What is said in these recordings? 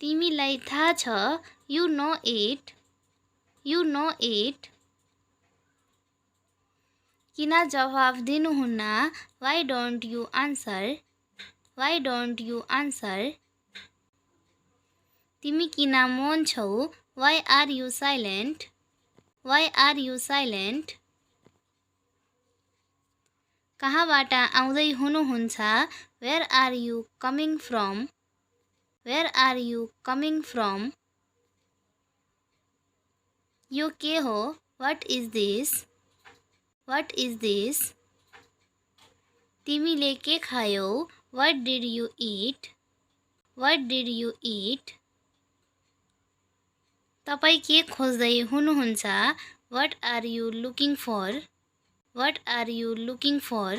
तिमीलाई थाहा छ, you know it, you know it. किन जवाफ दिनुहुन्न, why don't you answer, why don't you answer. तिमी किन मौन छौ, why are you silent, why are you silent. कहाँबाट आउँदै हुनुहुन्छ, where are you coming from, where are you coming from. यो के हो, what is this, what is this. तिमीले के खायौ, what did you eat, what did you eat. तपाईँ के खोज्दै हुनुहुन्छ, what are you looking for, what are you looking for.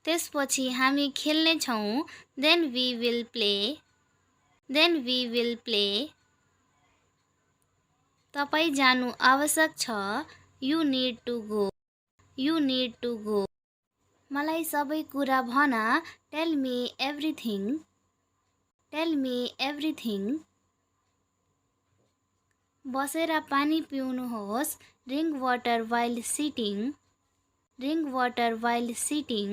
त्यसपछि हामी खेल्ने छौँ, then we will play, then we will play. तपाईँ जानु आवश्यक छ, you need to go, you need to go. मलाई सबै कुरा भन, tell me everything, tell me everything. बसेर पानी पिउनुहोस्, drink water while sitting, drink water while sitting.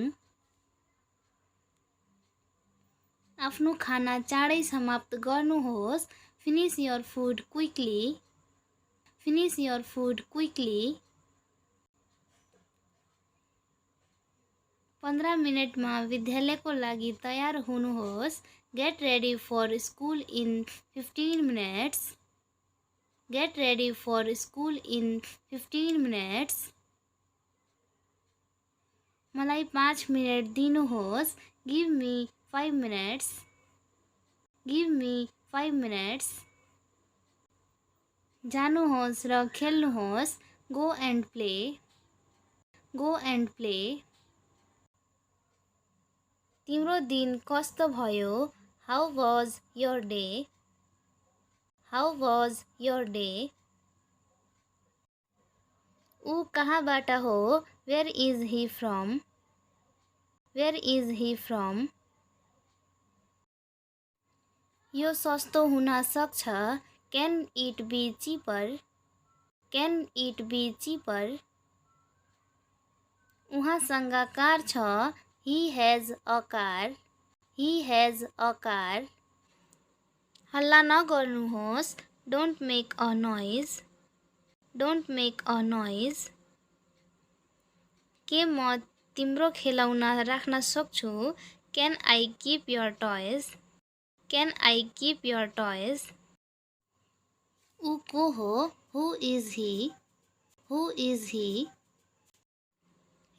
आफ्नो खाना चाँडै समाप्त गर्नुहोस्, finish your food quickly, finish your food quickly. 15 मिनेटमा विद्यालयको लागि तयार हुनुहोस्, get ready for school in 15 minutes, get ready for school in 15 minutes. मलाई 5 मिनेट दिनुहोस्, give me 5 minutes, give me 5 minutes. जानुहोस् र खेल्नुहोस्, go and play, go and play. तिम्रो दिन कस्तो भयो, how was your day, how was your day. ऊ कहाँबाट हो, where is he from, where is he from. यो सस्तो हुन सक्छ, can it be cheaper, can it be cheaper. उहाँसँग कार छ, he has a car, he has a car. हल्ला नगर्नुहोस्, don't make a noise, don't make a noise. के म तिम्रो खेलौना राख्न सक्छु, can I keep your toys, can I keep your toys. ऊ को हो, who is he, who is he.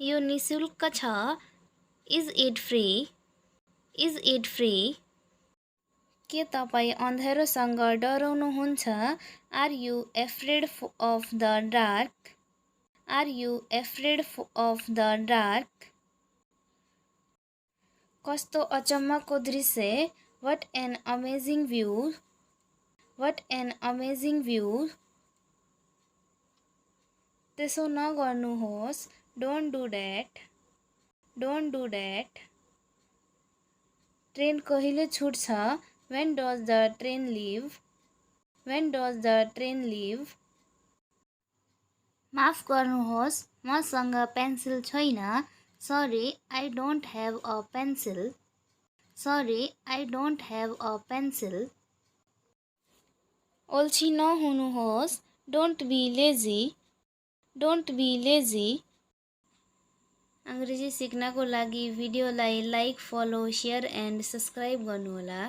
यो निशुल्क छ, is it free, is it free. के तपाईँ अन्धेरोसँग डराउनुहुन्छ, are you afraid of the dark, are you afraid of the dark. कस्तो अचम्मको दृश्य, what an amazing view, what an amazing view. त्यसो नगर्नुहोस्, don't do that, don't do that. Train कहिले छुट्छ, when does the train leave, when does the train leave. माफ गर्नुहोस्, मसँग पेन्सिल छैन, sorry I don't have a pencil, sorry I don't have a pencil. अल्छी नहुनुहोस्, don't be lazy, don't be lazy. अंग्रेजी सिक्नको लागि भिडियोलाई like, follow, share and subscribe गर्नुहोला।